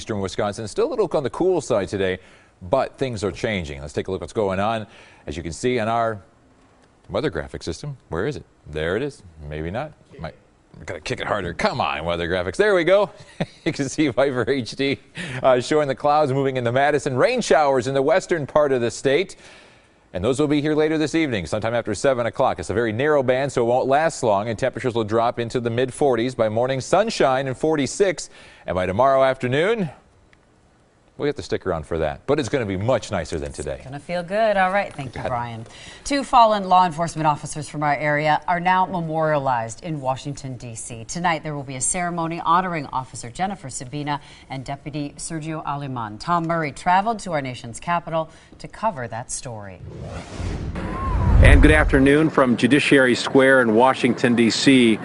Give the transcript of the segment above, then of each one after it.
eastern Wisconsin. Still a little on the cool side today, but things are changing. Let's take a look at what's going on. As you can see on our weather graphic system, where is it? There it is. Maybe not. Might gotta kick it harder. Come on, weather graphics. There we go. You can see Viper HD showing the clouds moving into Madison. Rain showers in the western part of the state. And those will be here later this evening, sometime after 7 o'clock. It's a very narrow band, so it won't last long, and temperatures will drop into the mid-40s. By morning, sunshine and 46. And by tomorrow afternoon, we have to stick around for that. But it's going to be much nicer than today. Going to feel good. All right. Thank you, Brian. 2 fallen law enforcement officers from our area are now memorialized in Washington, D.C. Tonight, there will be a ceremony honoring Officer Jennifer Sabina and Deputy Sergio Aleman. Tom Murray traveled to our nation's capital to cover that story. And good afternoon from Judiciary Square in Washington, D.C.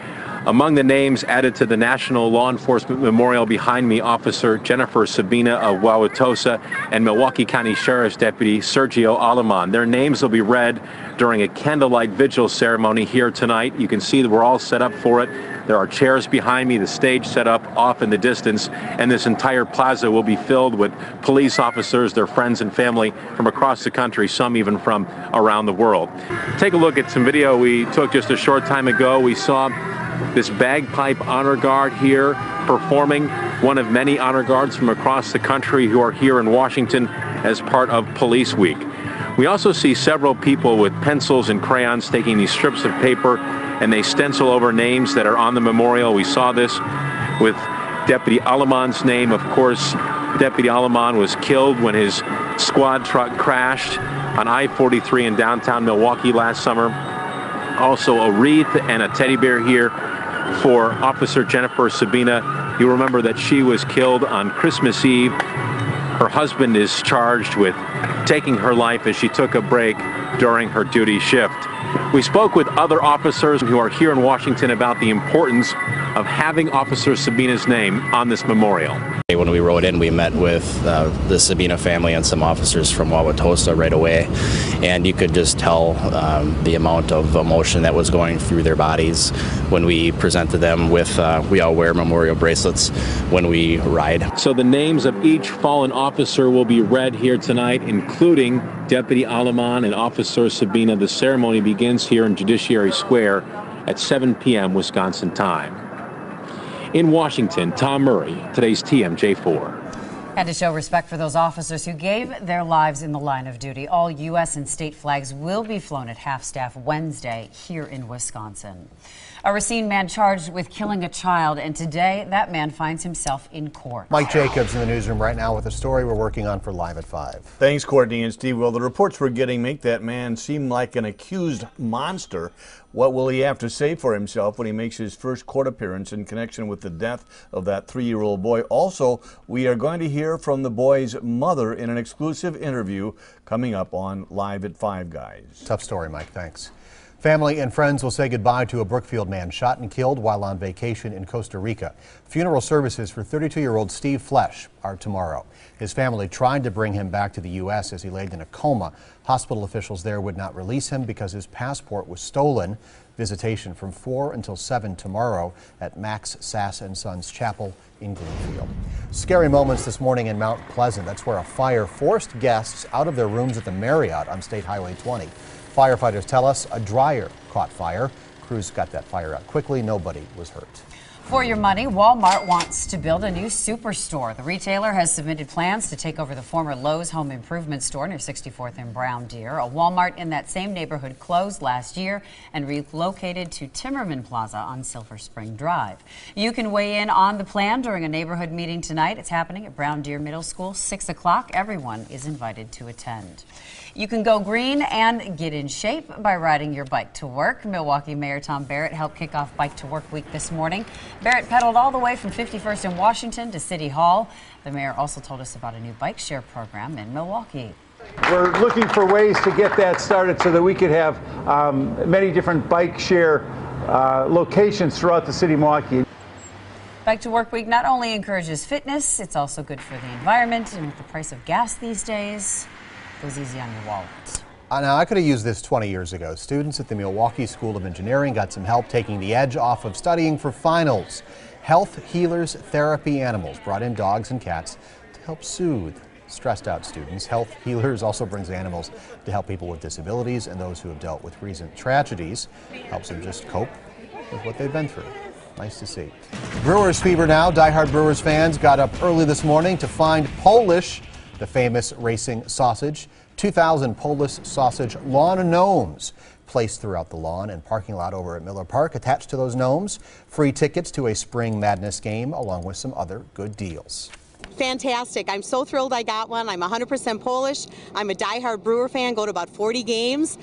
Among the names added to the National Law Enforcement Memorial behind me, Officer Jennifer Sabina of Wauwatosa and Milwaukee County Sheriff's Deputy Sergio Aleman. Their names will be read during a candlelight vigil ceremony here tonight. You can see that we're all set up for it. There are chairs behind me, the stage set up off in the distance, and this entire plaza will be filled with police officers, their friends and family from across the country, some even from around the world. Take a look at some video we took just a short time ago. We saw this bagpipe honor guard here performing, one of many honor guards from across the country who are here in Washington as part of Police Week. We also see several people with pencils and crayons taking these strips of paper and they stencil over names that are on the memorial. We saw this with Deputy Aleman's name. Of course, Deputy Aleman was killed when his squad truck crashed on I-43 in downtown Milwaukee last summer. Also a wreath and a teddy bear here for Officer Jennifer Sabina. You remember that she was killed on Christmas Eve. Her husband is charged with taking her life as she took a break during her duty shift. We spoke with other officers who are here in Washington about the importance of having Officer Sabina's name on this memorial. When we rode in, we met with the Sabina family and some officers from Wauwatosa right away, and you could just tell the amount of emotion that was going through their bodies when we presented them with, we all wear memorial bracelets when we ride. So the names of each fallen officer will be read here tonight, including Deputy Aleman and Officer Sabina. The ceremony begins here in Judiciary Square at 7 p.m. Wisconsin time. In Washington, Tom Murray, today's TMJ4. And to show respect for those officers who gave their lives in the line of duty, all U.S. and state flags will be flown at half-staff Wednesday here in Wisconsin. A Racine man charged with killing a child, and today that man finds himself in court. Mike Jacobs in the newsroom right now with a story we're working on for Live at 5. Thanks, Courtney and Steve. Well, the reports we're getting make that man seem like an accused monster. What will he have to say for himself when he makes his first court appearance in connection with the death of that 3-year-old boy? Also, we are going to hear from the boy's mother in an exclusive interview coming up on Live at 5, guys. Tough story, Mike. Thanks. Family and friends will say goodbye to a Brookfield man shot and killed while on vacation in Costa Rica. Funeral services for 32-year-old Steve Flesh are tomorrow. His family tried to bring him back to the U.S. as he laid in a coma. Hospital officials there would not release him because his passport was stolen. Visitation from 4 until 7 tomorrow at Max Sass & Sons Chapel in Greenfield. Scary moments this morning in Mount Pleasant. That's where a fire forced guests out of their rooms at the Marriott on State Highway 20. Firefighters tell us a dryer caught fire. Crews got that fire out quickly. Nobody was hurt. For your money, Walmart wants to build a new superstore. The retailer has submitted plans to take over the former Lowe's Home Improvement store near 64th and Brown Deer. A Walmart in that same neighborhood closed last year and relocated to Timmerman Plaza on Silver Spring Drive. You can weigh in on the plan during a neighborhood meeting tonight. It's happening at Brown Deer Middle School, 6 o'clock. Everyone is invited to attend. You can go green and get in shape by riding your bike to work. Milwaukee Mayor Tom Barrett helped kick off Bike to Work Week this morning. Barrett pedaled all the way from 51st and Washington to City Hall. The mayor also told us about a new bike share program in Milwaukee. We're looking for ways to get that started so that we could have many different bike share locations throughout the city of Milwaukee. Bike to Work Week not only encourages fitness, it's also good for the environment, and with the price of gas these days, it goes easy on your wallet. Now, I could have used this 20 years ago. Students at the Milwaukee School of Engineering got some help taking the edge off of studying for finals. Health Healers Therapy Animals brought in dogs and cats to help soothe stressed out students. Health Healers also brings animals to help people with disabilities and those who have dealt with recent tragedies. Helps them just cope with what they've been through. Nice to see. Brewers Fever now. Die-hard Brewers fans got up early this morning to find Polish, the famous racing sausage. 2,000 Polish sausage lawn gnomes placed throughout the lawn and parking lot over at Miller Park. Attached to those gnomes, free tickets to a Spring Madness game along with some other good deals. Fantastic. I'm so thrilled I got one. I'm 100% Polish. I'm a die-hard Brewer fan, go to about 40 games.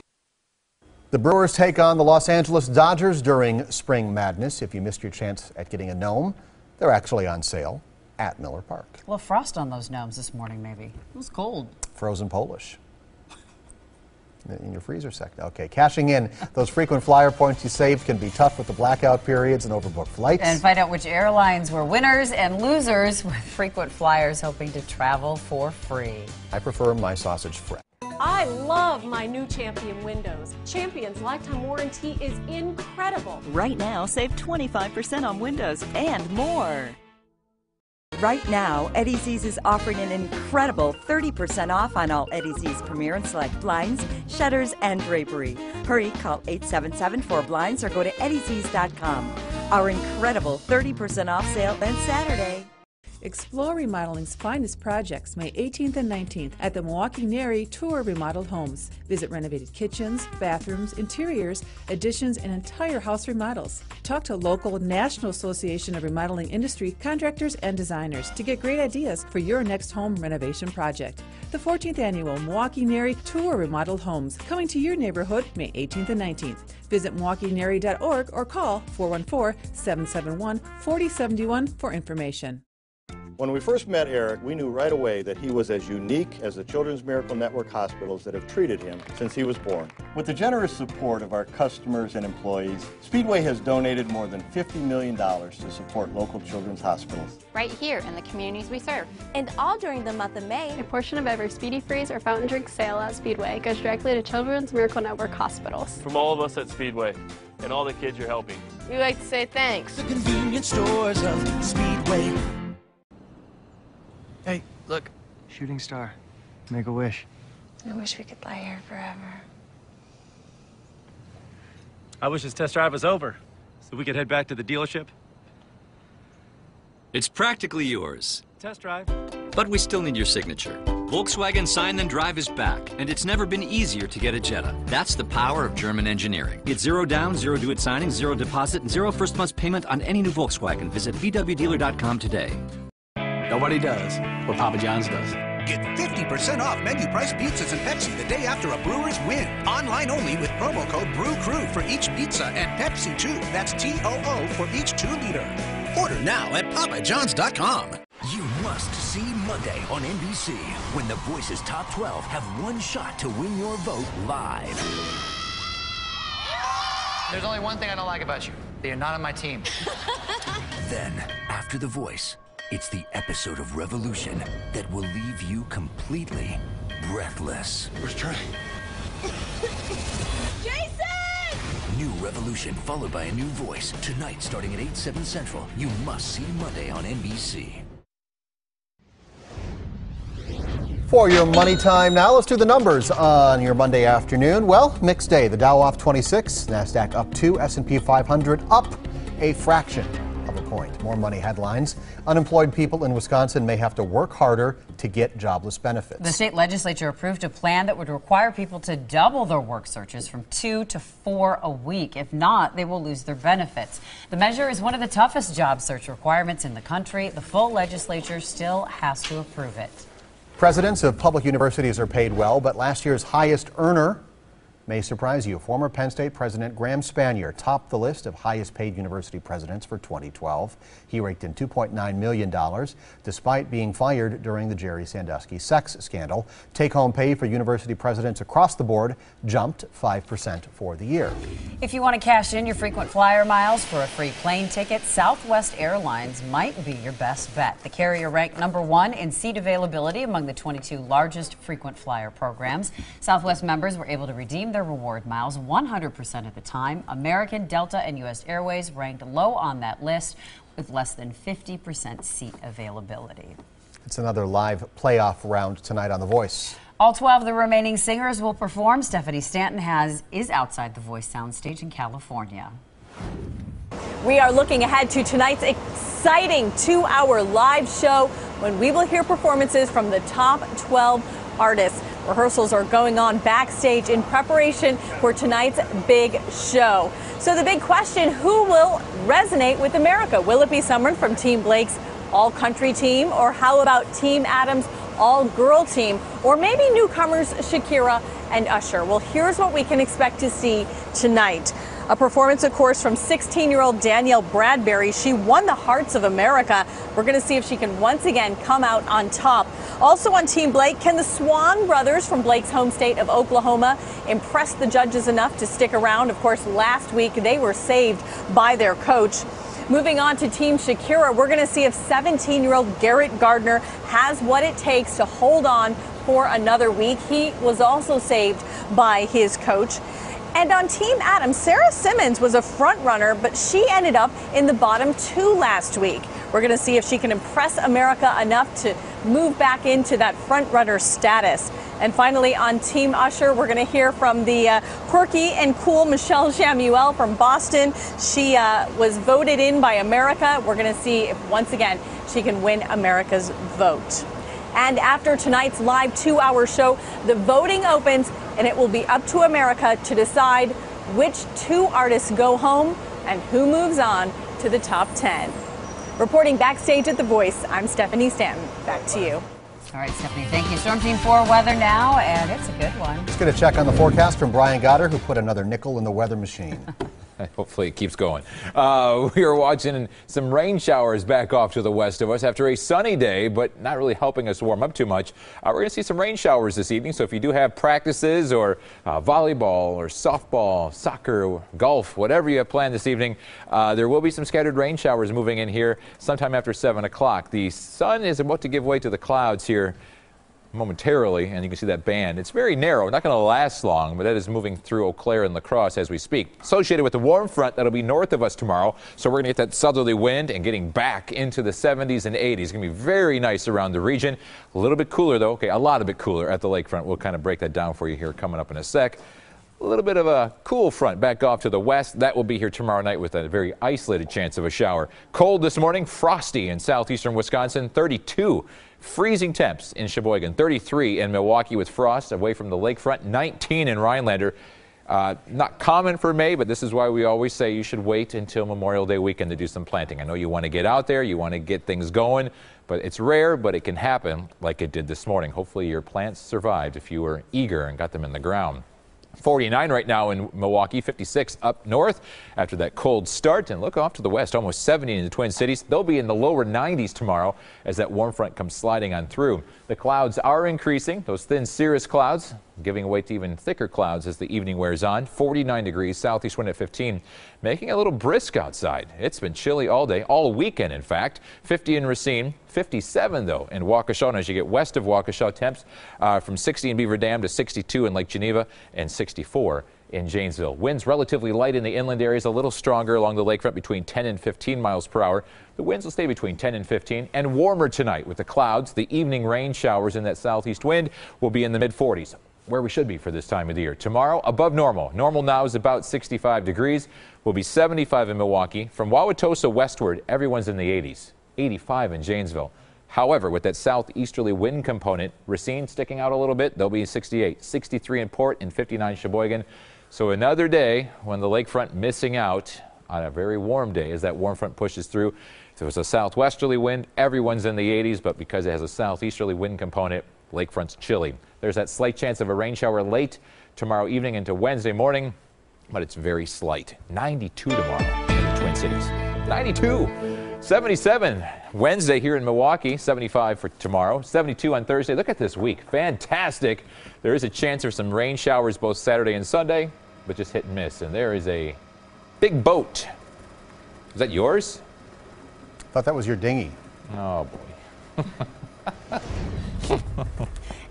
The Brewers take on the Los Angeles Dodgers during Spring Madness. If you missed your chance at getting a gnome, they're actually on sale at Miller Park. A little frost on those gnomes this morning, maybe. It was cold. Frozen Polish. In your freezer section. Okay, cashing in those frequent flyer points you saved can be tough with the blackout periods and overbooked flights. And find out which airlines were winners and losers with frequent flyers hoping to travel for free. I prefer my sausage fresh. I love my new Champion windows. Champion's lifetime warranty is incredible. Right now, save 25% on windows and more. Right now, Eddie Z's is offering an incredible 30% off on all Eddie Z's Premier and Select blinds, shutters, and drapery. Hurry, call 877-4BLINDS or go to eddiez's.com. Our incredible 30% off sale ends Saturday. Explore remodeling's finest projects May 18th and 19th at the Milwaukee NARI Tour Remodeled Homes. Visit renovated kitchens, bathrooms, interiors, additions, and entire house remodels. Talk to local National Association of Remodeling Industry contractors and designers to get great ideas for your next home renovation project. The 14th Annual Milwaukee NARI Tour Remodeled Homes, coming to your neighborhood May 18th and 19th. Visit MilwaukeeNARI.org or call 414-771-4071 for information. When we first met Eric, we knew right away that he was as unique as the Children's Miracle Network hospitals that have treated him since he was born. With the generous support of our customers and employees, Speedway has donated more than $50 million to support local children's hospitals. Right here in the communities we serve. And all during the month of May, a portion of every Speedy Freeze or fountain drink sale at Speedway goes directly to Children's Miracle Network hospitals. From all of us at Speedway and all the kids you're helping, we like to say thanks. The convenience stores of Speedway. Hey, look, shooting star. Make a wish. I wish we could lie here forever. I wish this test drive was over, so we could head back to the dealership. It's practically yours. Test drive. But we still need your signature. Volkswagen Sign Then Drive is back, and it's never been easier to get a Jetta. That's the power of German engineering. Get 0 down, 0 do it signing, 0 deposit, and 0 first month's payment on any new Volkswagen. Visit VWDealer.com today. Nobody does what Papa John's does. Get 50% off menu price pizzas and Pepsi the day after a Brewers win. Online only with promo code BREWCREW for each pizza and Pepsi too. That's TOO for each 2-liter. Order now at papajohns.com. You must see Monday on NBC when the Voice's Top 12 have one shot to win your vote live. There's only one thing I don't like about you. That you're not on my team. Then, after The Voice, it's the episode of Revolution that will leave you completely breathless. Where's Trey? Jason! New Revolution followed by a new voice. Tonight, starting at 8/7 Central. You must see Monday on NBC. For your money time now, let's do the numbers on your Monday afternoon. Well, mixed day. The Dow off 26, NASDAQ up 2, S&P 500 up a fraction of a point. More money headlines. Unemployed people in Wisconsin may have to work harder to get jobless benefits. The state legislature approved a plan that would require people to double their work searches from 2 to 4 a week. If not, they will lose their benefits. The measure is one of the toughest job search requirements in the country. The full legislature still has to approve it. Presidents of public universities are paid well, but last year's highest earner may surprise you. Former Penn State President Graham Spanier topped the list of highest paid university presidents for 2012. He raked in $2.9 million, despite being fired during the Jerry Sandusky sex scandal. Take-home pay for university presidents across the board jumped 5% for the year. If you want to cash in your frequent flyer miles for a free plane ticket, Southwest Airlines might be your best bet. The carrier ranked #1 in seat availability among the 22 largest frequent flyer programs. Southwest members were able to redeem their reward miles 100% of the time. American, Delta, and U.S. Airways ranked low on that list, with less than 50% seat availability. It's another live playoff round tonight on The Voice. All 12 of the remaining singers will perform. Stephanie Stanton is outside the Voice soundstage in California. We are looking ahead to tonight's exciting 2-hour live show when we will hear performances from the top 12 artists. Rehearsals are going on backstage in preparation for tonight's big show. So the big question, who will resonate with America? Will it be someone from Team Blake's all-country team, or how about Team Adams' all-girl team, or maybe newcomers Shakira and Usher? Well, here's what we can expect to see tonight. A performance, of course, from 16-year-old Danielle Bradbury. She won the hearts of America. We're going to see if she can once again come out on top. Also on Team Blake, can the Swan brothers from Blake's home state of Oklahoma impress the judges enough to stick around? Of course, last week they were saved by their coach. Moving on to Team Shakira, we're going to see if 17-year-old Garrett Gardner has what it takes to hold on for another week. He was also saved by his coach. And on Team Adams, Sarah Simmons was a front runner, but she ended up in the bottom 2 last week. We're going to see if she can impress America enough to move back into that front runner status. And finally, on Team Usher, we're going to hear from the quirky and cool Michelle Samuel from Boston. She was voted in by America. We're going to see if once again she can win America's vote. And after tonight's live 2-hour show, the voting opens, and it will be up to America to decide which 2 artists go home and who moves on to the top 10. Reporting backstage at The Voice, I'm Stephanie Stanton. Back to you. All right, Stephanie, thank you. Storm Team 4 weather now, and it's a good one. Let's get a check on the forecast from Brian Goddard, who put another nickel in the weather machine. Hopefully it keeps going. We are watching some rain showers back off to the west of us after a sunny day, but not really helping us warm up too much. We're going to see some rain showers this evening, so if you do have practices or volleyball or softball, soccer, golf, whatever you have planned this evening, there will be some scattered rain showers moving in here sometime after 7 o'clock. The sun is about to give way to the clouds here momentarily, and you can see that band. It's very narrow, not going to last long, but that is moving through Eau Claire and La Crosse as we speak. Associated with the warm front that'll be north of us tomorrow, so we're going to get that southerly wind and getting back into the 70s and 80s. It's going to be very nice around the region. A little bit cooler though, okay, a lot of bit cooler at the lakefront. We'll kind of break that down for you here coming up in a sec. A little bit of a cool front back off to the west. That will be here tomorrow night with a very isolated chance of a shower. Cold this morning, frosty in southeastern Wisconsin, 32. Freezing temps in Sheboygan, 33 in Milwaukee with frost away from the lakefront, 19 in Rhinelander. Not common for May, but this is why we always say you should wait until Memorial Day weekend to do some planting. I know you want to get out there, you want to get things going, but it's rare, but it can happen like it did this morning. Hopefully your plants survived if you were eager and got them in the ground. 49 right now in Milwaukee, 56 up north after that cold start. And look off to the west, almost 70 in the Twin Cities. They'll be in the lower 90s tomorrow as that warm front comes sliding on through. The clouds are increasing, those thin cirrus clouds giving way to even thicker clouds as the evening wears on. 49 degrees, southeast wind at 15, making it a little brisk outside. It's been chilly all day, all weekend in fact. 50 in Racine, 57 though in Waukesha. And as you get west of Waukesha, temps from 60 in Beaver Dam to 62 in Lake Geneva and 64 in Janesville. Winds relatively light in the inland areas, a little stronger along the lakefront between 10 and 15 miles per hour. The winds will stay between 10 and 15 and warmer tonight with the clouds. The evening rain showers in that southeast wind will be in the mid-40s, where we should be for this time of the year. Tomorrow, above normal. Normal now is about 65 degrees. Will be 75 in Milwaukee. From Wauwatosa westward, everyone's in the 80s. 85 in Janesville. However, with that southeasterly wind component, Racine sticking out a little bit, they'll be 68. 63 in Port and 59 Sheboygan. So another day when the lakefront missing out on a very warm day as that warm front pushes through. If there was a southwesterly wind, everyone's in the 80s, but because it has a southeasterly wind component, lakefront's chilly. There's that slight chance of a rain shower late tomorrow evening into Wednesday morning, but it's very slight. 92 tomorrow in the Twin Cities. 92. 77 Wednesday here in Milwaukee, 75 for tomorrow, 72 on Thursday. Look at this week. Fantastic. There is a chance of some rain showers both Saturday and Sunday, but just hit and miss. And there is a big boat. Is that yours? I thought that was your dinghy. Oh, boy.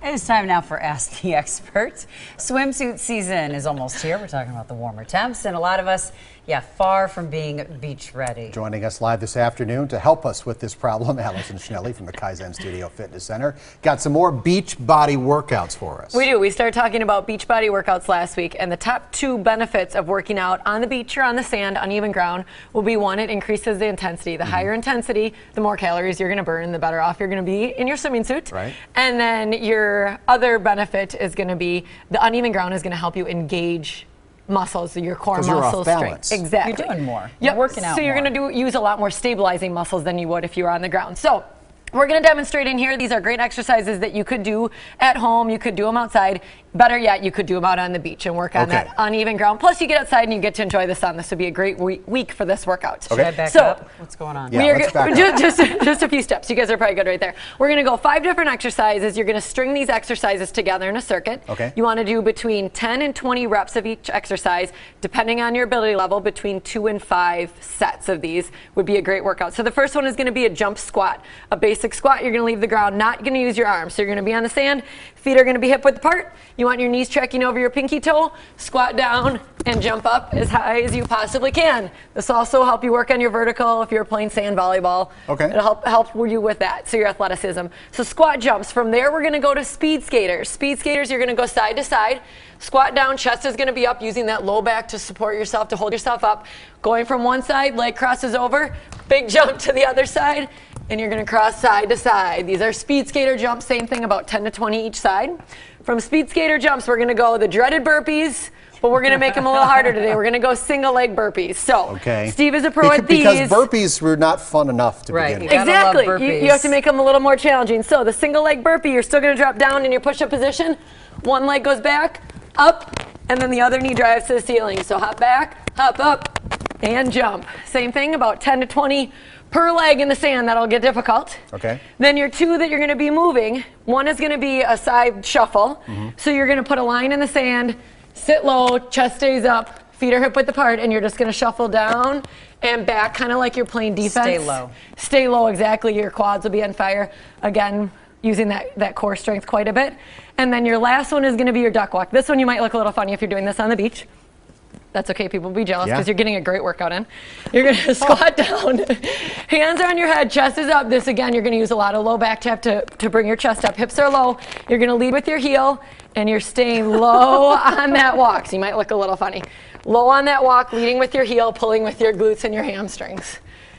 It is time now for Ask the Experts. Swimsuit season is almost here. We're talking about the warmer temps, and a lot of us, Yeah, far from being beach ready. Joining us live this afternoon to help us with this problem, Allison Schnelly from the Kaizen Studio Fitness Center. Got some more beach body workouts for us. We do. We started talking about beach body workouts last week, and the top 2 benefits of working out on the beach or on the sand, uneven ground, will be 1, it increases the intensity. The higher intensity, the more calories you're going to burn, the better off you're going to be in your swimming suit. Right. And then your other benefit is going to be the uneven ground is going to help you engage muscles, your core muscle strength. Exactly. You're doing more. Yep. You're working out So you're going to use a lot more stabilizing muscles than you would if you were on the ground. So we're going to demonstrate in here. These are great exercises that you could do at home. You could do them outside. Better yet, you could do them out on the beach and work on that uneven ground. Plus, you get outside and you get to enjoy the sun. This would be a great week for this workout. Should I back up? What's going on? Yeah, let's back up. Just a few steps. You guys are probably good right there. We're going to go 5 different exercises. You're going to string these exercises together in a circuit. Okay. You want to do between 10 and 20 reps of each exercise, depending on your ability level. Between 2 and 5 sets of these would be a great workout. So the first one is going to be a jump squat. A basic squat. You're going to leave the ground, not going to use your arms. So you're going to be on the sand. Feet are going to be hip width apart. You want your knees tracking over your pinky toe. Squat down and jump up as high as you possibly can. This will also help you work on your vertical if you're playing sand volleyball. Okay. It'll help you with that, so your athleticism. So squat jumps. From there, we're going to go to speed skaters. Speed skaters, you're going to go side to side. Squat down, chest is going to be up, using that low back to support yourself, to hold yourself up. Going from one side, leg crosses over, big jump to the other side, and you're going to cross side to side. These are speed skater jumps, same thing, about 10 to 20 each side. From speed skater jumps, we're going to go the dreaded burpees, but we're going to make them a little harder today. We're going to go single leg burpees. So Steve is a pro at these. Because burpees were not fun enough to begin with. Exactly. You have to make them a little more challenging. So the single leg burpee, you're still going to drop down in your push-up position. One leg goes back, up, and then the other knee drives to the ceiling. So hop back, hop up, and jump. Same thing, about 10 to 20 per leg in the sand. That'll get difficult. Okay. Then your 2 that you're going to be moving, one is going to be a side shuffle. So you're going to put a line in the sand, sit low, chest stays up, feet are hip width apart, and you're just going to shuffle down and back, kind of like you're playing defense. Stay low. Stay low, exactly. Your quads will be on fire. Again, using that core strength quite a bit. And then your last one is going to be your duck walk. This one you might look a little funny if you're doing this on the beach. That's okay, people will be jealous because you're getting a great workout in. You're going to squat down, hands are on your head, chest is up. This again, you're going to use a lot of low back to bring your chest up. Hips are low. You're going to lead with your heel, and you're staying low on that walk. So you might look a little funny. Low on that walk, leading with your heel, pulling with your glutes and your hamstrings.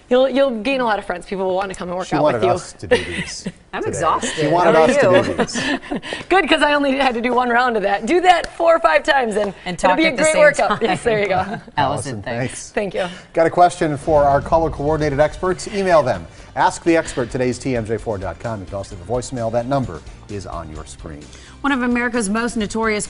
You'll gain a lot of friends. People will want to come and work out with you. She wanted us to do these. I'm exhausted. She wanted us to do these. Good, because I only had to do 1 round of that. Do that 4 or 5 times, and it'll be a great workout. Yes, there you go. Allison, thanks. Thank you. Got a question for our color-coordinated experts? Email them. Ask the expert, today's TMJ4.com. You can also leave a voicemail. That number is on your screen. One of America's most notorious